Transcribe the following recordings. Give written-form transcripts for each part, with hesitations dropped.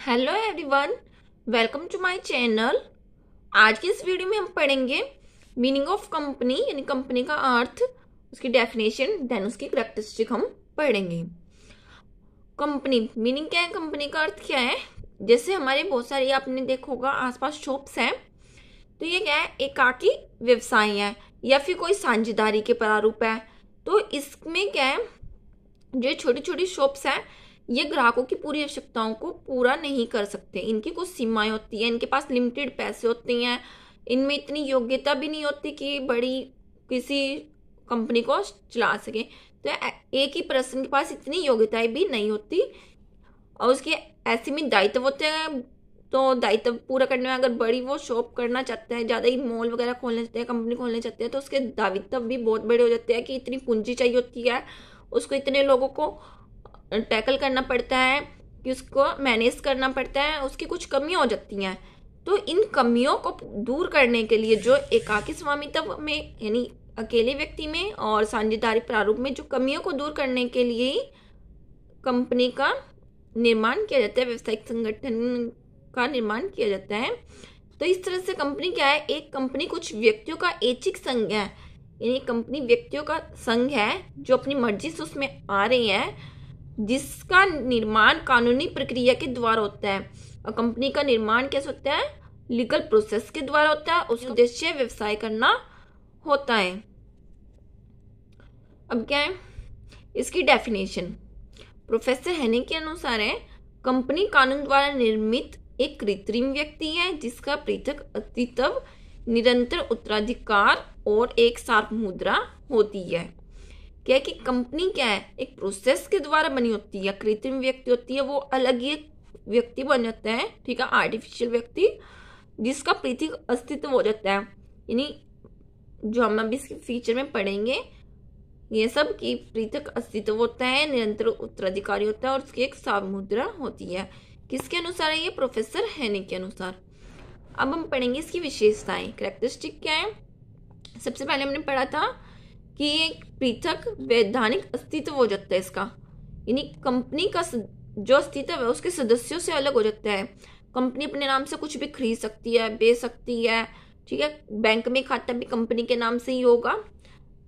Hello everyone, welcome to my channel. आज की इस वीडियो में हम पढ़ेंगे मीनिंग ऑफ कंपनी, यानी कंपनी का अर्थ, उसकी डेफिनेशन, देन उसकी करैक्टरिस्टिक हम पढ़ेंगे। कंपनी मीनिंग क्या है, कंपनी का अर्थ क्या है। जैसे हमारे बहुत सारी आपने देखा होगा आसपास शॉप्स हैं, तो ये क्या है, एकाकी व्यवसाय है या फिर कोई साझेदारी के प्रारूप है। तो इसमें क्या है, जो छोटी छोटी शॉप्स हैं ये ग्राहकों की पूरी आवश्यकताओं को पूरा नहीं कर सकते। इनकी कुछ सीमाएं होती हैं, इनके पास लिमिटेड पैसे होते हैं, इनमें इतनी योग्यता भी नहीं होती कि बड़ी किसी कंपनी को चला सके। तो एक ही पर्सन के पास इतनी योग्यताएं भी नहीं होती और उसके ऐसे में दायित्व होते हैं। तो दायित्व पूरा करने में अगर बड़ी वो शॉप करना चाहते हैं, ज़्यादा ही मॉल वगैरह खोलना चाहते हैं, कंपनी खोलना चाहते हैं, तो उसके दायित्व भी बहुत बड़े हो जाते हैं कि इतनी पूंजी चाहिए होती है, उसको इतने लोगों को टैकल करना पड़ता है कि उसको मैनेज करना पड़ता है, उसकी कुछ कमियां हो जाती हैं। तो इन कमियों को दूर करने के लिए जो एकाकी स्वामित्व में यानी अकेले व्यक्ति में और साझेदारी प्रारूप में जो कमियों को दूर करने के लिए ही कंपनी का निर्माण किया जाता है, व्यवसायिक संगठन का निर्माण किया जाता है। तो इस तरह से कंपनी क्या है, एक कंपनी कुछ व्यक्तियों का ऐच्छिक संघ है, यानी कंपनी व्यक्तियों का संघ है जो अपनी मर्जी से उसमें आ रहे हैं, जिसका निर्माण कानूनी प्रक्रिया के द्वारा होता है। और कंपनी का निर्माण कैसे होता है, लीगल प्रोसेस के द्वारा होता है। उसका उद्देश्य व्यवसाय करना होता है। अब क्या है इसकी डेफिनेशन, प्रोफेसर हेने के अनुसार है, कंपनी कानून द्वारा निर्मित एक कृत्रिम व्यक्ति है जिसका पृथक अस्तित्व, निरंतर उत्तराधिकार और एक सार्प मुद्रा होती है। क्या है कि कंपनी क्या है, एक प्रोसेस के द्वारा बनी होती है, कृत्रिम व्यक्ति होती है, वो अलग ही एक व्यक्ति बन जाता है, ठीक है, आर्टिफिशियल व्यक्ति जिसका पृथक अस्तित्व हो जाता है। यानी जो हम अभी इसके फीचर में पढ़ेंगे ये सब की पृथक अस्तित्व होता है, निरंतर उत्तराधिकारी होता है और उसकी एक सार्प मुद्रा होती है। किसके अनुसार है ये, प्रोफेसर हेने के अनुसार। अब हम पढ़ेंगे इसकी विशेषताएं, करैक्टरिस्टिक क्या है। सबसे पहले हमने पढ़ा था कि एक पृथक वैधानिक अस्तित्व हो जाता है इसका, यानी कंपनी का जो अस्तित्व है उसके सदस्यों से अलग हो जाता है। कंपनी अपने नाम से कुछ भी खरीद सकती है, बेच सकती है, ठीक है। बैंक में खाता भी कंपनी के नाम से ही होगा,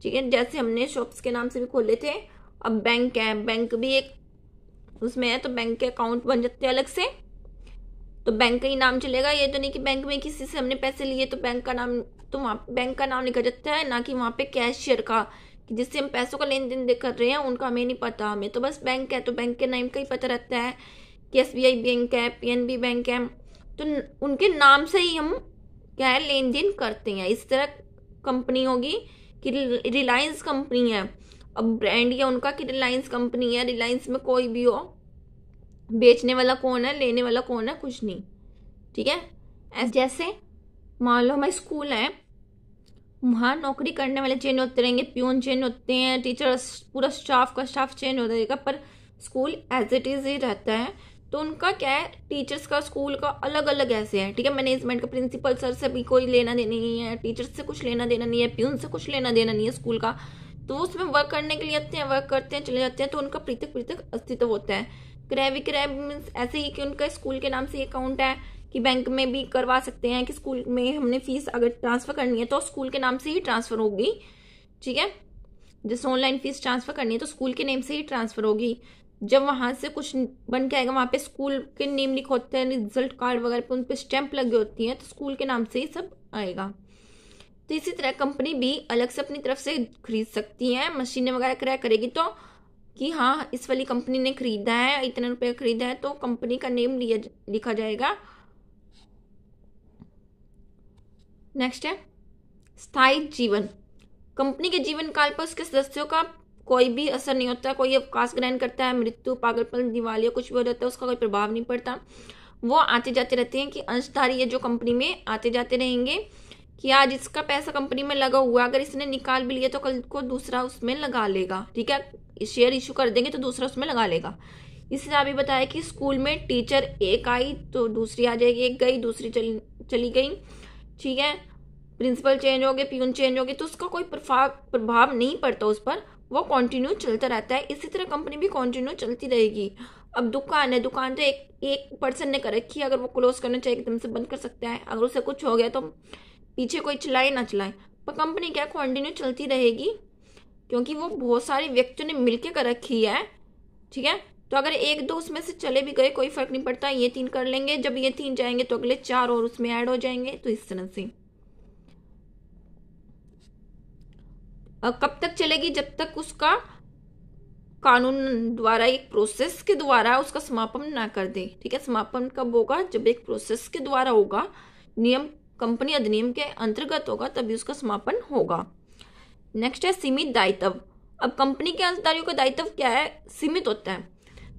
ठीक है। जैसे हमने शॉप्स के नाम से भी खोले थे, अब बैंक है, बैंक भी एक उसमें है, तो बैंक के अकाउंट बन जाते हैं अलग से, तो बैंक का ही नाम चलेगा। ये तो नहीं कि बैंक में किसी से हमने पैसे लिए तो बैंक का नाम, तो वहाँ बैंक का नाम लिखा जाता है, ना कि वहाँ पे कैशियर का, कि जिससे हम पैसों का लेन देन कर रहे हैं उनका हमें नहीं पता, हमें तो बस बैंक है तो बैंक के नाम का ही पता रहता है कि SBI बैंक है, PNB बैंक है, तो उनके नाम से ही हम क्या है लेन देन करते हैं। इस तरह कंपनी होगी कि रिलायंस कंपनी है, अब ब्रांड या उनका कि रिलायंस कंपनी है, रिलायंस में कोई भी हो, बेचने वाला कौन है, लेने वाला कौन है, कुछ नहीं, ठीक है। जैसे मान लो हमारे स्कूल है, वहाँ नौकरी करने वाले चेंज होते रहेंगे, प्यून चेंज होते हैं, टीचर्स, पूरा स्टाफ का स्टाफ चेंज हो जाएगा, पर स्कूल एज इट इज ही रहता है। तो उनका क्या है, टीचर्स का स्कूल का अलग अलग ऐसे है, ठीक है। मैनेजमेंट का प्रिंसिपल सर से भी कोई लेना देना नहीं है, टीचर्स से कुछ लेना देना नहीं है, प्यून से कुछ लेना देना नहीं है स्कूल का। तो उसमें वर्क करने के लिए आते हैं, वर्क करते हैं, चले जाते हैं, तो उनका पृथक पृथक अस्तित्व होता है। क्रय विक्रय मीन्स ऐसे ही कि उनका स्कूल के नाम से अकाउंट है, कि बैंक में भी करवा सकते हैं, कि स्कूल में हमने फीस अगर ट्रांसफर करनी है तो स्कूल के नाम से ही ट्रांसफर होगी, ठीक है। जैसे ऑनलाइन फीस ट्रांसफर करनी है तो स्कूल के नेम से ही ट्रांसफर होगी। जब वहां से कुछ बन के आएगा, वहां पे स्कूल के नेम लिखे होते हैं, रिजल्ट कार्ड वगैरह पे उन पे स्टैंप लगी होती है, तो स्कूल के नाम से ही सब आएगा। तो इसी तरह कंपनी भी अलग से अपनी तरफ से खरीद सकती है, मशीनें वगैरह क्रय करेगी तो कि हाँ इस वाली कंपनी ने खरीदा है, इतने रुपए खरीदा है, तो कंपनी का नेम लिखा जाएगा। नेक्स्ट है स्थायी जीवन। कंपनी के जीवन काल पर उसके सदस्यों का कोई भी असर नहीं होता, कोई अवकाश ग्रहण करता है, मृत्यु, पागलपन, दिवालिया कुछ भी हो जाता है, उसका कोई प्रभाव नहीं पड़ता। वो आते जाते रहते हैं, कि अंशधारी है जो कंपनी में आते जाते रहेंगे, कि आज इसका पैसा कंपनी में लगा हुआ, अगर इसने निकाल भी लिया तो कल को दूसरा उसमें लगा लेगा, ठीक है। शेयर इशू कर देंगे तो दूसरा उसमें लगा लेगा। इससे अभी बताया कि स्कूल में टीचर एक आई तो दूसरी आ जाएगी, एक गई दूसरी चली गई, ठीक है। प्रिंसिपल चेंज हो गए, प्यून चेंज हो गए, तो उसका कोई प्रभाव नहीं पड़ता उस पर, वो कंटिन्यू चलता रहता है। इसी तरह कंपनी भी कंटिन्यू चलती रहेगी। अब दुकान है, दुकान तो एक एक पर्सन ने कर रखी है, अगर वो क्लोज करना चाहे एकदम से बंद कर सकता है, अगर उसे कुछ हो गया तो पीछे कोई चलाए ना चलाए। पर कंपनी क्या कंटिन्यू चलती रहेगी, क्योंकि वो बहुत सारे व्यक्तियों ने मिलकर कर रखी है, ठीक है। तो अगर एक दो उसमें से चले भी गए कोई फर्क नहीं पड़ता, ये 3 कर लेंगे, जब ये 3 जाएंगे तो अगले 4 और उसमें ऐड हो जाएंगे। तो इस तरह से कब तक चलेगी, जब तक उसका कानून द्वारा एक प्रोसेस के द्वारा उसका समापन ना कर दे, ठीक है। समापन कब होगा, जब एक प्रोसेस के द्वारा होगा, नियम कंपनी अधिनियम के अंतर्गत होगा, तभी उसका समापन होगा। नेक्स्ट है सीमित दायित्व। अब कंपनी के अंशधारियों का दायित्व क्या है, सीमित होता है।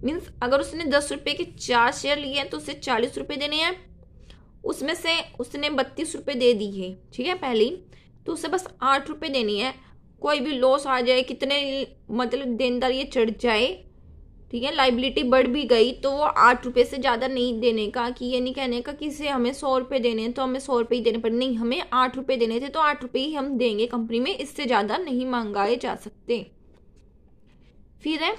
मीन्स अगर उसने 10 रुपए के 4 शेयर लिए हैं तो उसे 40 रुपए देने हैं, उसमें से उसने 32 रुपए दे दी है, ठीक है पहले ही, तो उसे बस 8 रुपए देनी है। कोई भी लॉस आ जाए, कितने मतलब देनदार ये चढ़ जाए, ठीक है, लाइबिलिटी बढ़ भी गई, तो वो 8 रुपए से ज़्यादा नहीं देने का, कि ये नहीं कहने का कि इसे हमें 100 रुपये देने हैं तो हमें 100 रुपये ही देने पड़े, नहीं, हमें 8 रुपये देने थे तो 8 रुपये ही हम देंगे कंपनी में, इससे ज़्यादा नहीं मांगाए जा सकते। फिर है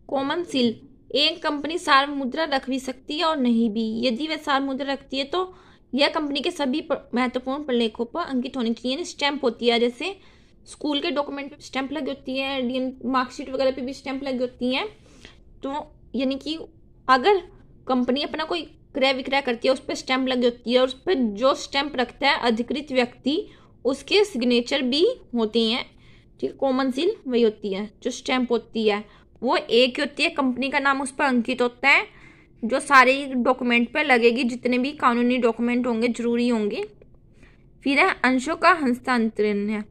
कॉमन सील। एक कंपनी सार मुद्रा रख भी सकती है और नहीं भी। यदि वह सार मुद्रा रखती है तो यह कंपनी के सभी महत्वपूर्ण प्रलेखों पर अंकित होनी चाहिए। स्टैंप होती है, जैसे स्कूल के डॉक्यूमेंट पे स्टैंप लगी होती है, मार्कशीट वगैरह पे भी स्टैंप लगी होती हैं। तो यानी कि अगर कंपनी अपना कोई क्रय विक्रय करती है, उस पर स्टैंप लगी होती है, और उस पर जो स्टैंप रखता है अधिकृत व्यक्ति, उसके सिग्नेचर भी होती हैं, ठीक है। कॉमन सील वही होती है, जो स्टैंप होती है वो एक ही होती है, कंपनी का नाम उस पर अंकित होता है, जो सारे डॉक्यूमेंट पे लगेगी, जितने भी कानूनी डॉक्यूमेंट होंगे जरूरी होंगे। फिर है अंशों का हस्तांतरण है।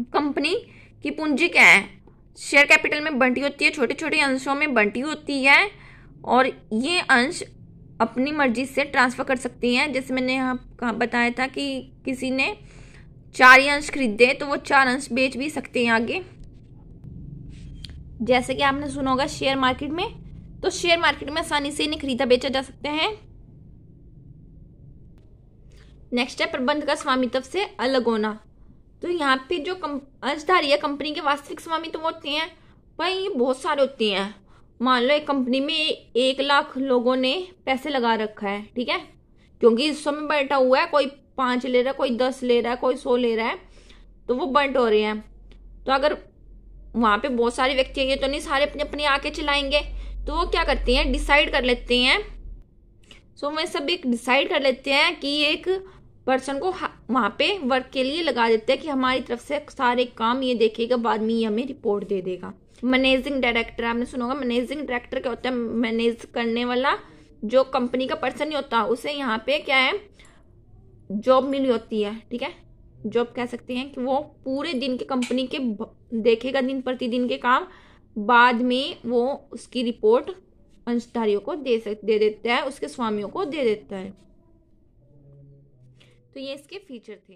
कंपनी की पूंजी क्या है, शेयर कैपिटल में बंटी होती है, छोटे छोटे अंशों में बंटी होती है, और ये अंश अपनी मर्जी से ट्रांसफर कर सकती हैं। जैसे मैंने यहाँ बताया था कि किसी ने 4 ही अंश खरीदे तो वो 4 अंश बेच भी सकते हैं आगे। जैसे कि आपने सुना होगा शेयर मार्केट में, तो शेयर मार्केट में आसानी से इन्हें खरीदा बेचा जा सकते हैं। नेक्स्ट है प्रबंध का स्वामित्व से अलग होना। तो यहाँ पे जो अंशधारी है कंपनी के वास्तविक स्वामी तो वो होते हैं, पर ये बहुत सारे होते हैं। मान लो एक कंपनी में 1 लाख लोगों ने पैसे लगा रखा है, ठीक है, क्योंकि इस समय बैठा हुआ है, कोई 5 ले रहा है, कोई 10 ले रहा है, कोई 100 ले रहा है, तो वो बंट हो रहे हैं। तो अगर वहां पे बहुत सारे व्यक्ति है, तो नहीं सारे अपने अपने आके चलाएंगे, तो वो क्या करते हैं, डिसाइड कर लेते हैं। सो वे सब एक डिसाइड कर लेते हैं कि एक पर्सन को वहां पे वर्क के लिए लगा देते हैं कि हमारी तरफ से सारे काम ये देखेगा, बाद में ये हमें रिपोर्ट दे देगा। मैनेजिंग डायरेक्टर, आपने सुना होगा। मैनेजिंग डायरेक्टर क्या होता है, मैनेज करने वाला जो कंपनी का पर्सन ही होता है, उसे यहाँ पे क्या है, जॉब मिली होती है, ठीक है। जॉब कह सकते हैं कि वो पूरे दिन के कंपनी के देखेगा, दिन प्रतिदिन के काम, बाद में वो उसकी रिपोर्ट अंशधारियों को दे देता है, उसके स्वामियों को दे देता है। तो ये इसके फीचर थे।